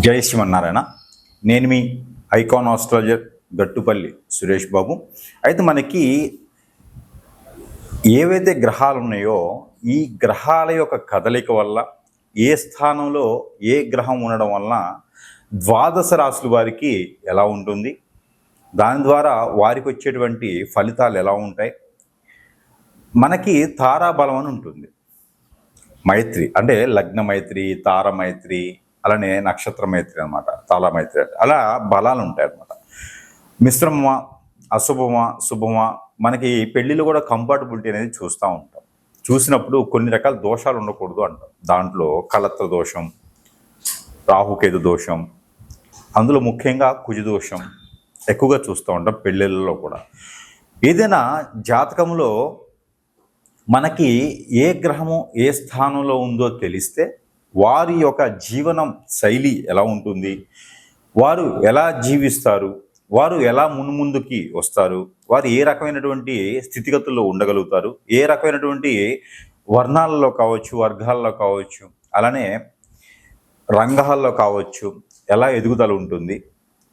జై శ్రీమన్నారాయణ. నేను మీ icon astrologer Gattupalli Suresh Babu. అయితే మనకి ఏవైతే గ్రహాలు ఉన్నాయో ఈ గ్రహాల యొక్క కదలిక వల్ల ఏ స్థానంలో ఏ గ్రహం ఉండడం వలన ద్వాదశ రాశుల వారికి ఎలా ఉంటుంది, దాని ద్వారా వారికి వచ్చేటువంటి ఫలితాలు ఎలా ఉంటాయి. మనకి తారాబలం అని ఉంటుంది. మైత్రి అంటే లగ్న మైత్రి, తార మైత్రి, అలానే నక్షత్ర మైత్రి అనమాట, తాళ మైత్రి. అలా బలాలు ఉంటాయి అన్నమాట. మిశ్రమమా, అశుభమా, శుభమా, మనకి పెళ్ళిళ్ళు కూడా కంపాటబిలిటీ అనేది చూస్తూ ఉంటాం. చూసినప్పుడు కొన్ని రకాల దోషాలు ఉండకూడదు అంటాం. దాంట్లో కలత్ర దోషం, రాహుకేతు దోషం, అందులో ముఖ్యంగా కుజ దోషం ఎక్కువగా చూస్తూ ఉంటాం పెళ్ళిళ్ళలో కూడా. ఏదైనా జాతకంలో మనకి ఏ గ్రహము ఏ స్థానంలో ఉందో తెలిస్తే వారి యొక్క జీవనం శైలి ఎలా ఉంటుంది, వారు ఎలా జీవిస్తారు, వారు ఎలా మున్ముందుకి వస్తారు, వారు ఏ రకమైనటువంటి స్థితిగతుల్లో ఉండగలుగుతారు, ఏ రకమైనటువంటి వర్ణాలలో కావచ్చు, వర్గాల్లో కావచ్చు, అలానే రంగాల్లో కావచ్చు, ఎలా ఎదుగుదల ఉంటుంది,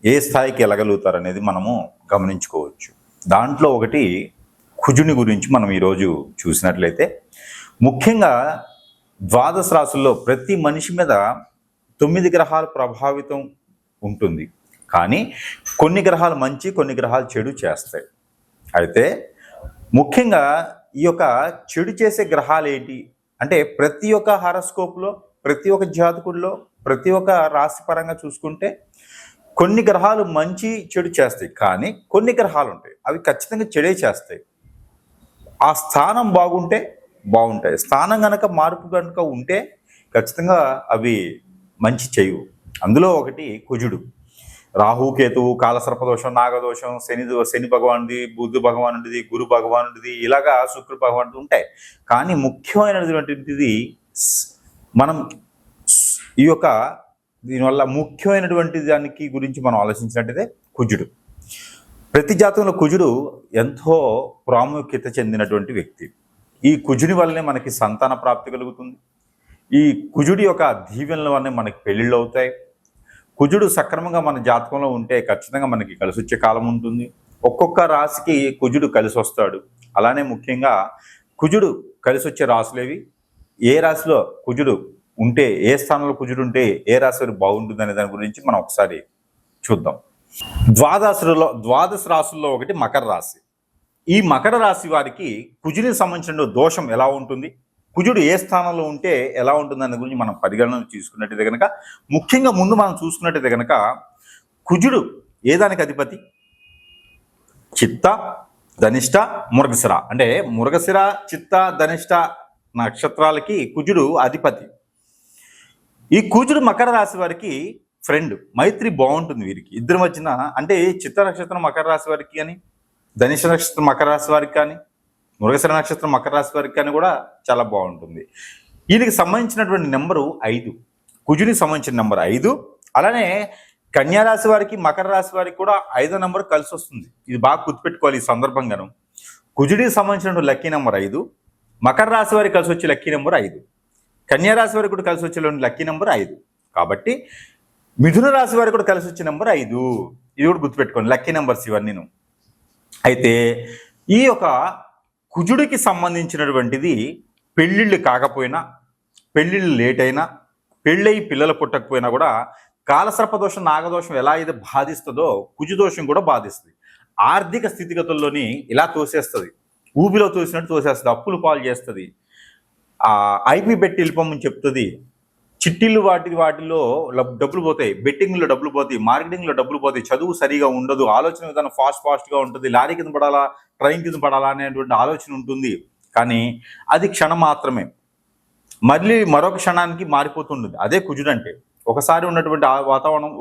ఏ స్థాయికి వెళ్ళగలుగుతారు అనేది మనము గమనించుకోవచ్చు. దాంట్లో ఒకటి కుజుని గురించి మనం ఈరోజు చూసినట్లయితే, ముఖ్యంగా ద్వాదశ రాశుల్లో ప్రతి మనిషి మీద 9 గ్రహాలు ప్రభావితం ఉంటుంది. కానీ కొన్ని గ్రహాలు మంచి, కొన్ని గ్రహాలు చెడు చేస్తాయి. అయితే ముఖ్యంగా ఈ యొక్క చెడు చేసే గ్రహాలు ఏంటి అంటే, ప్రతి ఒక్క హారోస్కోప్లో, ప్రతి ఒక్క జాతకుల్లో, ప్రతి ఒక్క రాశి పరంగా చూసుకుంటే కొన్ని గ్రహాలు మంచి చెడు చేస్తాయి. కానీ కొన్ని గ్రహాలు ఉంటాయి, అవి ఖచ్చితంగా చెడే చేస్తాయి. ఆ స్థానం బాగుంటే బాగుంటాయి, స్థానం కనుక మార్పు కనుక ఉంటే ఖచ్చితంగా అవి మంచి చేయవు. అందులో ఒకటి కుజుడు. రాహుకేతువు, కాలసర్పదోషం, నాగదోషం, శని భగవానుడి, బుద్ధ భగవానుడిది, గురు భగవానుడిది, ఇలాగా శుక్ర భగవానుడి ఉంటాయి. కానీ ముఖ్యమైనటువంటిది మనం ఈ యొక్క దీనివల్ల ముఖ్యమైనటువంటి దానికి గురించి మనం ఆలోచించినట్టయితే కుజుడు. ప్రతి జాతకంలో కుజుడు ఎంతో ప్రాముఖ్యత చెందినటువంటి వ్యక్తి. ఈ కుజుని వల్లనే మనకి సంతాన ప్రాప్తి కలుగుతుంది. ఈ కుజుడి యొక్క దీవెనల వల్లనే మనకి పెళ్ళిళ్ళు అవుతాయి. కుజుడు సక్రమంగా మన జాతకంలో ఉంటే ఖచ్చితంగా మనకి కలిసి వచ్చే కాలం ఉంటుంది. ఒక్కొక్క రాశికి కుజుడు కలిసి వస్తాడు. అలానే ముఖ్యంగా కుజుడు కలిసి వచ్చే రాశులేవి, ఏ రాశిలో కుజుడు ఉంటే, ఏ స్థానంలో కుజుడు ఉంటే ఏ రాశి బాగుంటుంది అనే దాని గురించి మనం ఒకసారి చూద్దాం. ద్వాదశ రాశుల్లో ఒకటి మకర రాశి. ఈ మకర రాశి వారికి కుజుడికి సంబంధించిన దోషం ఎలా ఉంటుంది, కుజుడు ఏ స్థానంలో ఉంటే ఎలా ఉంటుంది అనే గురించి మనం పరిగణన తీసుకున్నట్టయితే కనుక, ముఖ్యంగా ముందు మనం చూసుకున్నట్టయితే కనుక కుజుడు ఏ దానికి అధిపతి? చిత్త, ధనిష్ట, మృగశిర. అంటే మృగశిర, చిత్త, ధనిష్ట నక్షత్రాలకి కుజుడు అధిపతి. ఈ కుజుడు మకర రాశి వారికి ఫ్రెండ్, మైత్రి బాగుంటుంది వీరికి ఇద్దరి మధ్యన. అంటే చిత్త నక్షత్రం మకర రాశి వారికి కానీ, ధనిష్ట నక్షత్రం మకర రాశి వారికి కానీ, మృగశిర నక్షత్రం మకర రాశి వారికి కానీ కూడా చాలా బాగుంటుంది. వీరికి సంబంధించినటువంటి నెంబరు 5, కుజునికి సంబంధించిన నెంబర్ 5. అలానే కన్యారాశి వారికి, మకర రాశి వారికి కూడా 5వ నెంబర్ కలిసి వస్తుంది. ఇది బాగా గుర్తుపెట్టుకోవాలి ఈ సందర్భంగాను. కుజుడికి సంబంధించిన లక్కీ నెంబర్ 5, మకర రాశి వారికి కలిసి వచ్చే లక్కీ నెంబర్ 5, కన్యారాశి వారికి కూడా కలిసి వచ్చే లక్కీ నెంబర్ 5. కాబట్టి మిథున రాశి వారికి కూడా కలిసి వచ్చే నెంబర్ 5. ఇది కూడా గుర్తుపెట్టుకోండి, లక్కీ నెంబర్స్ ఇవన్నీను. అయితే ఈ యొక్క కుజుడికి సంబంధించినటువంటిది పెళ్ళిళ్ళు కాకపోయినా, పెళ్ళిళ్ళు లేట్ అయినా, పెళ్ళయి పిల్లలు పుట్టకపోయినా కూడా కాలసర్పదోషం, నాగదోషం ఎలా అయితే బాధిస్తుందో కుజుదోషం కూడా బాధిస్తుంది. ఆర్థిక స్థితిగతుల్లోని ఇలా తోసేస్తుంది, ఊబిలో తోసినట్టు తోసేస్తుంది, అప్పులు పాలు చేస్తుంది, ఐపీ పెట్టి వెళ్ళిపోమని చెప్తుంది, చిట్టీలు వాటిలో డబ్బులు పోతాయి, బెట్టింగ్లో డబ్బులు పోతాయి, మార్కెటింగ్లో డబ్బులు పోతాయి, చదువు సరిగా ఉండదు, ఆలోచన విధానం ఫాస్ట్గా ఉంటుంది, లారీ కింద పడాలా, ట్రైన్ కింద పడాలా అనేటువంటి ఆలోచన ఉంటుంది. కానీ అది క్షణం మాత్రమే, మళ్ళీ మరొక క్షణానికి మారిపోతుంటుంది. అదే కుజుడు అంటే. ఒకసారి ఉన్నటువంటి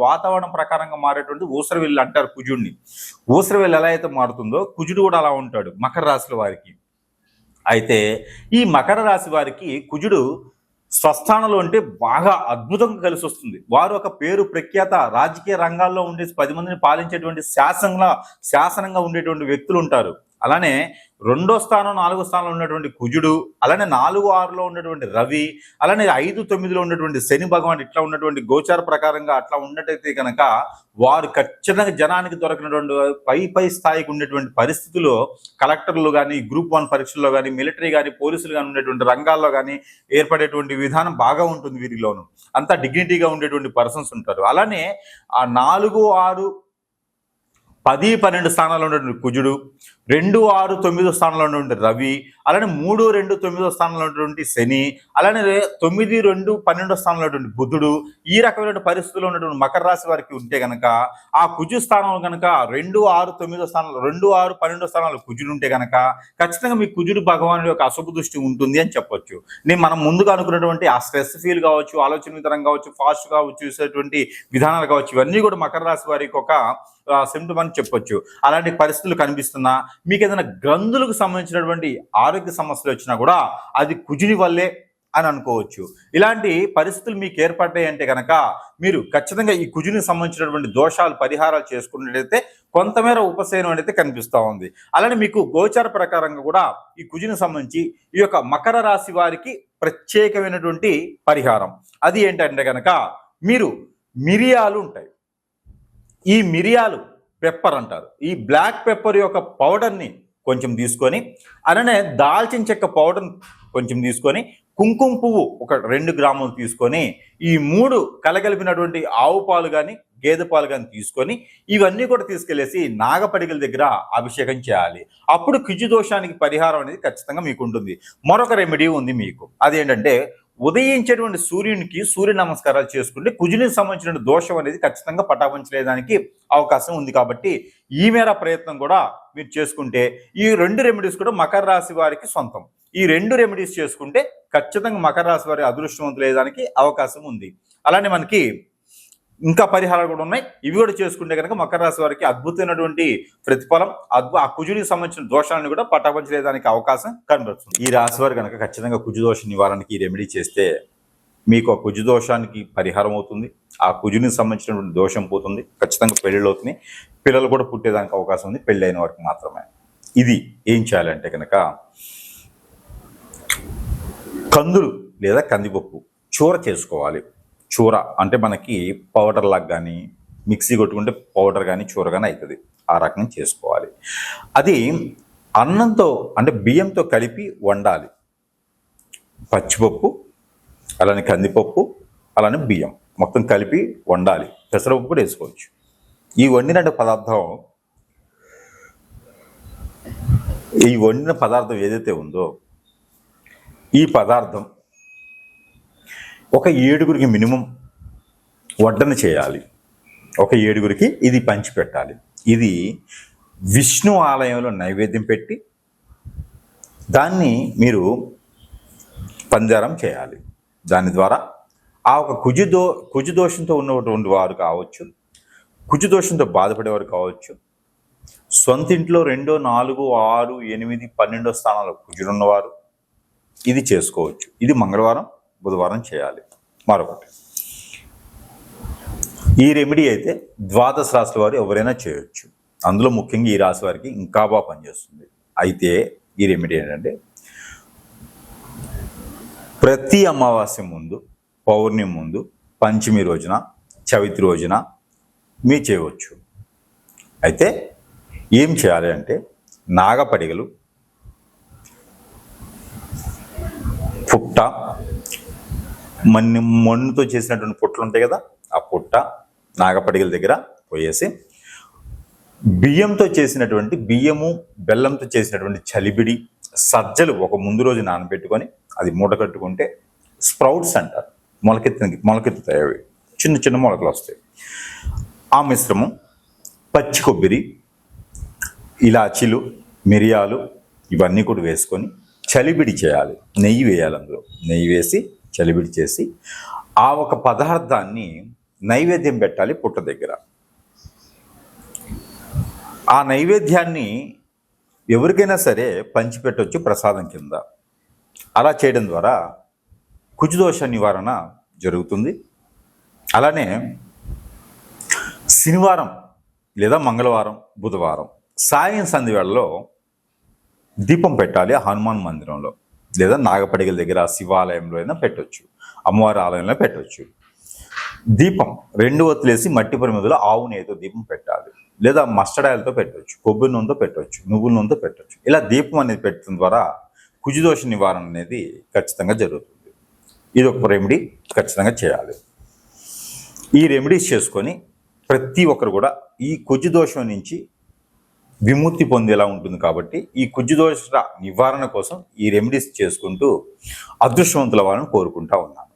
వాతావరణం ప్రకారంగా మారేటువంటి ఊసరవెల్లి అంటారు కుజుడిని. ఊసరవెల్లి ఎలా అయితే మారుతుందో కుజుడు కూడా అలా ఉంటాడు మకర రాశుల వారికి. అయితే ఈ మకర రాశి వారికి కుజుడు స్వస్థానంలో ఉంటే బాగా అద్భుతంగా కలిసి వస్తుంది. వారు ఒక పేరు ప్రఖ్యాత రాజకీయ రంగాల్లో ఉండే 10 మందిని పాలించేటువంటి శాసనంగా ఉండేటువంటి వ్యక్తులు ఉంటారు. అలానే 2వ స్థానం 4వ స్థానంలో ఉన్నటువంటి కుజుడు, అలానే 4, 6లో ఉన్నటువంటి రవి, అలానే 5, 9లో ఉన్నటువంటి శని భగవాన్ ఇట్లా ఉన్నటువంటి గోచార ప్రకారంగా అట్లా ఉన్నట్టయితే కనుక వారు ఖచ్చితంగా జనానికి దొరకినటువంటి పై స్థాయికి ఉండేటువంటి పరిస్థితుల్లో కలెక్టర్లు కానీ, గ్రూప్ 1 పరీక్షల్లో కానీ, మిలిటరీ కానీ, పోలీసులు కానీ ఉండేటువంటి రంగాల్లో కానీ ఏర్పడేటువంటి విధానం బాగా ఉంటుంది. వీరిలోను అంతా డిగ్నిటీగా ఉండేటువంటి పర్సన్స్ ఉంటారు. అలానే ఆ 4, 6, 10, 12 స్థానాల్లో ఉన్నటువంటి కుజుడు, 2, 6, 9 స్థానంలో ఉన్నటువంటి రవి, అలానే 3, 2, 9 స్థానంలో ఉన్నటువంటి శని, అలానే 9, 2, 12 స్థానంలో ఉన్నటువంటి బుధుడు, ఈ రకమైన పరిస్థితుల్లో ఉన్నటువంటి మకర రాశి వారికి ఉంటే కనుక ఆ కుజు స్థానం కనుక 2, 6, 9 స్థానాలు 2, 6, 12 స్థానాలు కుజుడు ఉంటే కనుక ఖచ్చితంగా మీ కుజుడు భగవానుడి యొక్క అశుభ దృష్టి ఉంటుంది అని చెప్పొచ్చు. మనం ముందుగా అనుకున్నటువంటి ఆ స్ట్రెస్ ఫీల్ కావచ్చు, ఆలోచన విధానం కావచ్చు, ఫాస్ట్ గా చూసేటువంటి విధానాలు కావచ్చు, ఇవన్నీ కూడా మకర రాశి వారికి ఒక సిమ్టమ్ అని చెప్పొచ్చు. అలాంటి పరిస్థితులు కనిపిస్తున్నా, మీకు ఏదైనా గ్రంథులకు సంబంధించినటువంటి ఆరోగ్య సమస్యలు వచ్చినా కూడా అది కుజుని వల్లే అని అనుకోవచ్చు. ఇలాంటి పరిస్థితులు మీకు ఏర్పడ్డాయి అంటే కనుక మీరు ఖచ్చితంగా ఈ కుజునికి సంబంధించినటువంటి దోషాలు పరిహారాలు చేసుకున్నట్లయితే కొంతమేర ఉపశమనం అనేది కనిపిస్తూ ఉంది. అలానే మీకు గోచార ప్రకారంగా కూడా ఈ కుజునికి సంబంధించి ఈ యొక్క మకర రాశి వారికి ప్రత్యేకమైనటువంటి పరిహారం అది ఏంటంటే కనుక మీరు మిరియాలు ఉంటాయి, ఈ మిరియాలు పెప్పర్ అంటారు, ఈ బ్లాక్ పెప్పర్ యొక్క పౌడర్ని కొంచెం తీసుకొని, అలానే దాల్చిన చెక్క పౌడర్ కొంచెం తీసుకొని, కుంకుమ పువ్వు ఒక 2 గ్రాములు తీసుకొని, ఈ 3 కలగలిపినటువంటి ఆవు పాలు కానీ గేదె పాలు కానీ తీసుకొని ఇవన్నీ కూడా తీసుకెళ్లేసి నాగపడిగల దగ్గర అభిషేకం చేయాలి. అప్పుడు కుజు దోషానికి పరిహారం అనేది ఖచ్చితంగా మీకు ఉంటుంది. మరొక రెమెడీ ఉంది మీకు, అదేంటంటే ఉదయించేటువంటి సూర్యునికి సూర్య నమస్కారాలు చేసుకుంటే కుజునికి సంబంధించిన దోషం అనేది ఖచ్చితంగా పటాపంచలేదానికి అవకాశం ఉంది. కాబట్టి ఈ మేర ప్రయత్నం కూడా మీరు చేసుకుంటే ఈ 2 రెమెడీస్ కూడా మకర రాశి వారికి సొంతం. ఈ 2 రెమెడీస్ చేసుకుంటే ఖచ్చితంగా మకర రాశి వారి అదృష్టవంతులేదానికి అవకాశం ఉంది. అలానే మనకి ఇంకా పరిహారాలు కూడా ఉన్నాయి, ఇవి కూడా చేసుకుంటే కనుక మకర రాశి వారికి అద్భుతమైనటువంటి ప్రతిఫలం, ఆ కుజునికి సంబంధించిన దోషాలను కూడా పటాపంచలేదానికి అవకాశం కనబడుతుంది. ఈ రాశి వారు కనుక ఖచ్చితంగా కుజు దోష నివారణకి ఈ రెమెడీ చేస్తే మీకు ఆ కుజు దోషానికి పరిహారం అవుతుంది, ఆ కుజునికి సంబంధించినటువంటి దోషం పోతుంది, ఖచ్చితంగా పెళ్ళిళ్ళు అవుతుంది, పిల్లలు కూడా పుట్టేదానికి అవకాశం ఉంది, పెళ్ళైన వారికి మాత్రమే. ఇది ఏం చేయాలంటే కనుక కందులు లేదా కందిపప్పు చూర చేసుకోవాలి. చూర అంటే మనకి పౌడర్ లాగా కానీ మిక్సీ కొట్టుకుంటే పౌడర్ కానీ చూర కానీ అవుతుంది, ఆ రకంగా చేసుకోవాలి. అది అన్నంతో అంటే బియ్యంతో కలిపి వండాలి. పచ్చిపప్పు, అలానే కందిపప్పు, అలానే బియ్యం మొత్తం కలిపి వండాలి. పెసరపప్పు కూడా వేసుకోవచ్చు. ఈ వండిన పదార్థం ఏదైతే ఉందో ఈ పదార్థం ఒక 7గురికి మినిమం వడ్డన చేయాలి. ఒక 7గురికి ఇది పంచిపెట్టాలి. ఇది విష్ణు ఆలయంలో నైవేద్యం పెట్టి దాన్ని మీరు పంజారం చేయాలి. దాని ద్వారా ఆ ఒక కుజు దోషంతో ఉన్నటువంటి వారు కావచ్చు, కుజు దోషంతో బాధపడేవారు కావచ్చు, సొంత ఇంట్లో 2, 4, 6, 8, 12 స్థానాల్లో కుజుడున్నవారు ఇది చేసుకోవచ్చు. ఇది మంగళవారం, బుధవారం చేయాలి. మరొకటి, ఈ రెమెడీ అయితే ద్వాదశ రాశుల వారు ఎవరైనా చేయొచ్చు. అందులో ముఖ్యంగా ఈ రాశి వారికి ఇంకా బాగా పనిచేస్తుంది. అయితే ఈ రెమెడీ ఏంటంటే ప్రతి అమావాస్య ముందు, పౌర్ణమి ముందు, పంచమి రోజున, చవితి రోజున మీరు చేయవచ్చు. అయితే ఏం చేయాలి అంటే నాగపడిగలు, పుట్ట, మన్నుతో చేసినటువంటి పుట్టలు ఉంటాయి కదా, ఆ పుట్ట నాగపడిగల దగ్గర పోయేసి బియ్యంతో చేసినటువంటి బియ్యము బెల్లంతో చేసినటువంటి చలిబిడి సజ్జలు ఒక ముందు రోజు నానబెట్టుకొని అది మూట కట్టుకుంటే స్ప్రౌట్స్ అంటారు, మొలకెత్తుతాయి. అవి చిన్న చిన్న మొలకలు వస్తాయి. ఆ మిశ్రమం పచ్చి కొబ్బరి, ఇలాచీలు, మిరియాలు ఇవన్నీ కూడా వేసుకొని చలిబిడి చేయాలి. నెయ్యి వేయాలి. అందులో నెయ్యి వేసి చలిబిడి చేసి ఆ ఒక పదార్థాన్ని నైవేద్యం పెట్టాలి పుట్ట దగ్గర. ఆ నైవేద్యాన్ని ఎవరికైనా సరే పంచిపెట్టవచ్చు ప్రసాదం కింద. అలా చేయడం ద్వారా కుజదోష నివారణ జరుగుతుంది. అలానే శనివారం లేదా మంగళవారం, బుధవారం సాయం సంధ్య వేళలో దీపం పెట్టాలి హనుమాన్ మందిరంలో, లేదా నాగపడిగల దగ్గర శివాలయంలో అయినా పెట్టవచ్చు, అమ్మవారి ఆలయంలో పెట్టవచ్చు. దీపం 2 ఒత్తులేసి మట్టి ప్రమిదలో ఆవు నెయ్యితో దీపం పెట్టాలి, లేదా మస్టర్డ్ ఆయిల్తో పెట్టవచ్చు, కొబ్బరి నూనెతో పెట్టవచ్చు, నువ్వుల నూనెతో పెట్టవచ్చు. ఇలా దీపం అనేది పెట్టడం ద్వారా కుజదోష నివారణ అనేది ఖచ్చితంగా జరుగుతుంది. ఇది ఒక రెమెడీ ఖచ్చితంగా చేయాలి. ఈ రెమెడీస్ చేసుకొని ప్రతి ఒక్కరు కూడా ఈ కుజదోషం నుంచి విముక్తి పొందేలా ఉంటుంది. కాబట్టి ఈ కుజదోష నివారణ కోసం ఈ రెమెడీస్ చేసుకుంటూ అదృష్టవంతుల వాళ్ళని కోరుకుంటా ఉన్నాను.